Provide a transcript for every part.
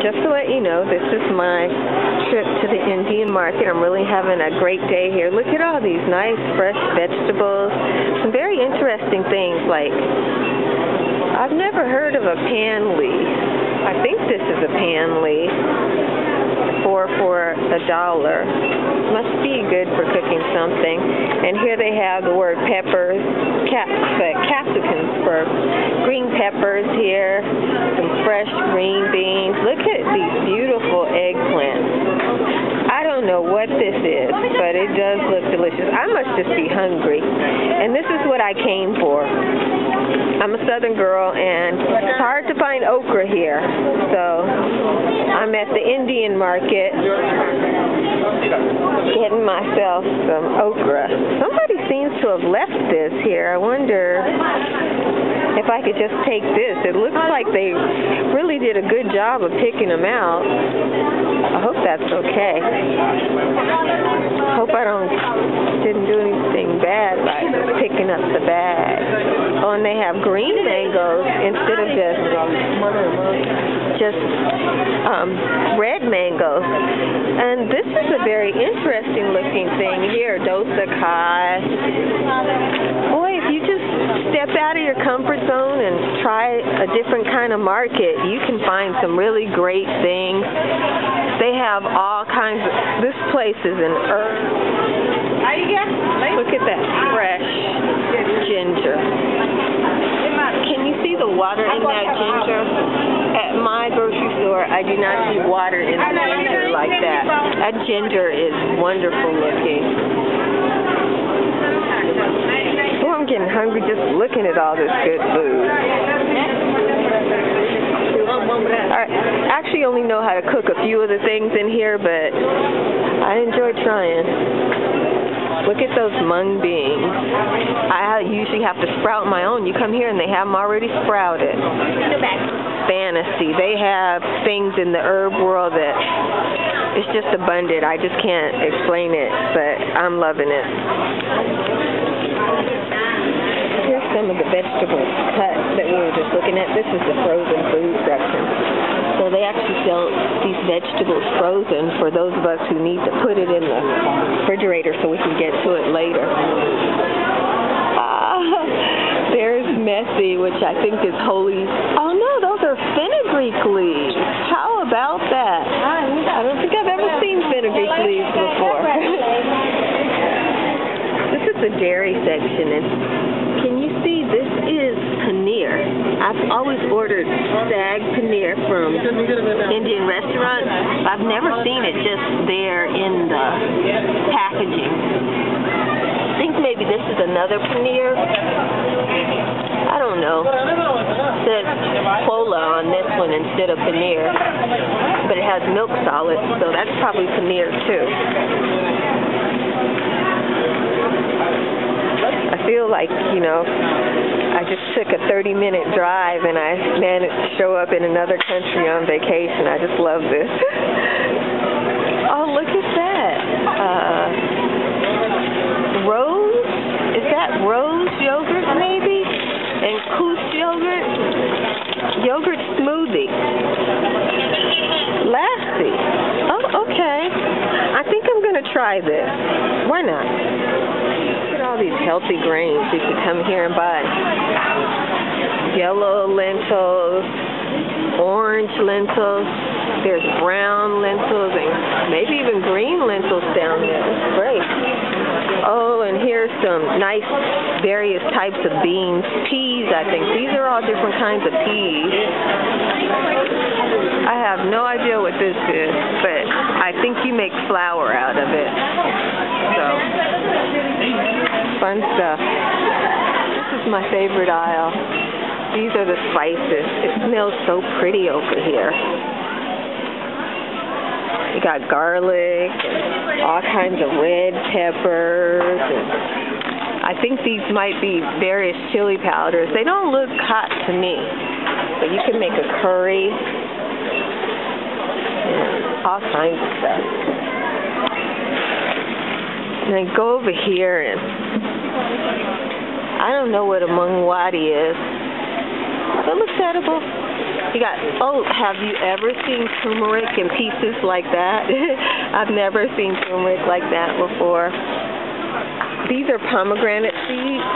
Just to let you know, this is my trip to the Indian market. I'm really having a great day here. Look at all these nice fresh vegetables. Some very interesting things like, I've never heard of a pan leaf. I think this is a pan leaf. For $1. Must be good for cooking something. And here they have the word peppers, capsicums for green peppers here, some fresh green beans. Look at these beautiful eggplants. I don't know what this is, but it does look delicious. I must just be hungry. And this is what I came for. I'm a Southern girl, and it's hard to find okra here. So I'm at the Indian market getting myself some okra. Somebody seems to have left this here. I wonder if I could just take this. It looks like they really did a good job of picking them out. I hope that's okay. Hope I didn't do anything bad by picking up the bag. Oh, and they have green mangoes instead of just red mangoes. And this is a very interesting looking thing here, dosa kai. Boy, if you just step out of your comfort zone and try a different kind of market, you can find some really great things. They have all kinds of, this place is an herb. Look at that fresh ginger. Can you see the water in that ginger? At my grocery store, I do not see water in the ginger like that. That ginger is wonderful looking. Oh, I'm getting hungry just looking at all this good food. I actually only know how to cook a few of the things in here, but I enjoy trying. Look at those mung beans. I usually have to sprout my own. You come here and they have them already sprouted. Fantasy. They have things in the herb world that it's just abundant. I just can't explain it, but I'm loving it. Here's some of the vegetables cut that we were just looking at. This is the frozen food section. So they actually sell these vegetables frozen for those of us who need to put it in the refrigerator so we can get to it later. There's messy, which I think is holy. Oh no, those are fenugreek leaves. How about that? I don't think I've ever seen fenugreek leaves before. This is the dairy section, and can you see this is paneer? I've always ordered sag paneer from Indian restaurants. I've never seen it just there in the packaging. I think maybe this is another paneer. I don't know. It says pola on this one instead of paneer, but it has milk solids, so that's probably paneer too. I feel like, you know, I just took a 30-minute drive and I managed to show up in another country on vacation. I just love this. Oh, look at that. Rose? Is that Rose yogurt maybe? And Koos yogurt? Yogurt smoothie. Lassie. Oh, okay. I think I'm going to try this. Why not? All these healthy grains you can come here and buy. Yellow lentils, orange lentils, there's brown lentils, and maybe even green lentils down there. It's great. Oh, and here's some nice various types of beans. Peas, I think. These are all different kinds of peas. I have no idea what this is, but I think you make flour out of it. So, fun stuff. This is my favorite aisle. These are the spices. It smells so pretty over here. You got garlic and all kinds of red peppers. And I think these might be various chili powders. They don't look hot to me, but you can make a curry. Yeah, all kinds of stuff. And then go over here, and I don't know what a mungwati is. It looks edible. You got, oh, have you ever seen turmeric in pieces like that? I've never seen turmeric like that before. These are pomegranate seeds.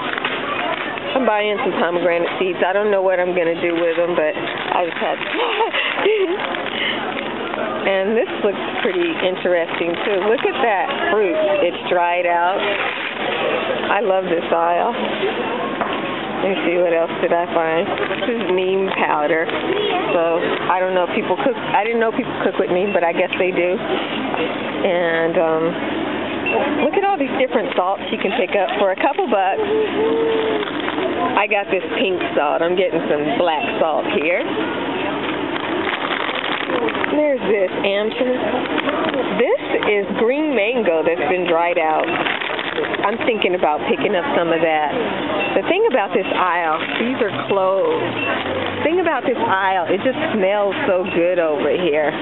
I'm buying some pomegranate seeds. I don't know what I'm going to do with them, but I just had and this looks pretty interesting, too. Look at that fruit. It's dried out. I love this aisle. Let me see, what else did I find? This is neem powder. So, I don't know if people cook. I didn't know people cook with neem, but I guess they do. And, look at all these different salts you can pick up for a couple bucks. I got this pink salt. I'm getting some black salt here. There's this Amchur. This is green mango that's been dried out. I'm thinking about picking up some of that. The thing about this aisle, these are cloves. The thing about this aisle, it just smells so good over here.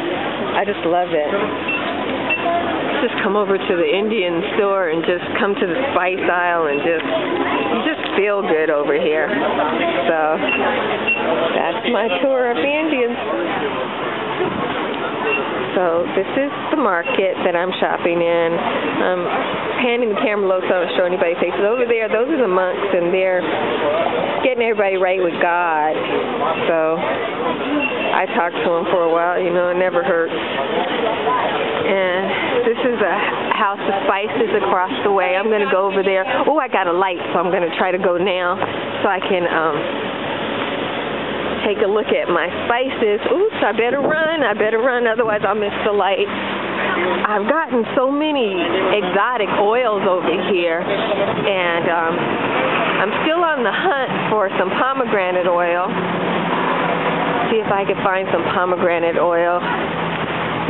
I just love it. Just come over to the Indian store and just come to the spice aisle and you just feel good over here. So that's my tour of the Indians. So this is the market that I'm shopping in. I'm handing the camera low so I don't show anybody's faces. Over there, those are the monks, and they're getting everybody right with God. So I talked to them for a while. You know, it never hurts. And this is a house of spices across the way. I'm going to go over there. Oh, I got a light, so I'm going to try to go now so I can take a look at my spices. Oops, I better run, otherwise I'll miss the light. I've gotten so many exotic oils over here, and I'm still on the hunt for some pomegranate oil. See if I can find some pomegranate oil.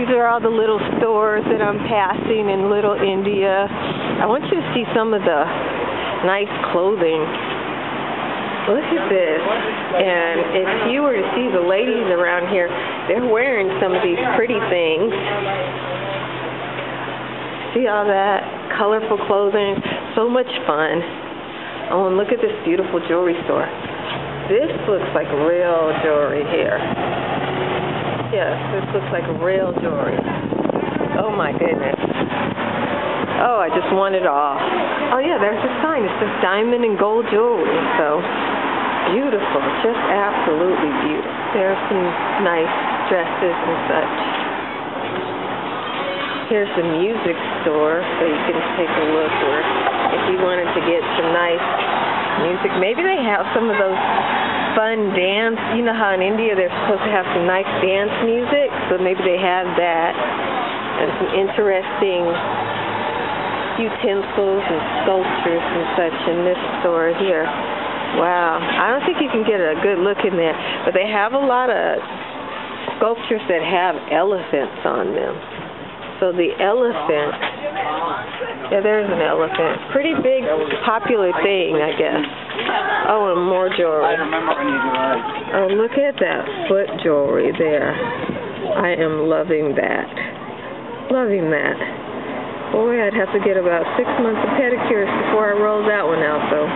These are all the little stores that I'm passing in Little India. I want you to see some of the nice clothing. Look at this. And if you were to see the ladies around here, they're wearing some of these pretty things. See all that colorful clothing? So much fun. Oh, and look at this beautiful jewelry store. This looks like real jewelry here. Yes, this looks like real jewelry. Oh my goodness. Oh, I just want it all. Oh yeah, there's a sign. It says diamond and gold jewelry. So beautiful, just absolutely beautiful. There's some nice dresses and such. Here's the music store, so you can take a look, or if you wanted to get some nice music. Maybe they have some of those fun dance. You know how in India they're supposed to have some nice dance music, so maybe they have that. And some interesting utensils and sculptures and such in this store here. Wow, I don't think you can get a good look in there, but they have a lot of sculptures that have elephants on them. So the elephant, yeah, there's an elephant. Pretty big, popular thing, I guess. Oh, and more jewelry. Oh, look at that foot jewelry there. I am loving that. Loving that. Boy, I'd have to get about 6 months of pedicures before I roll that one out, though.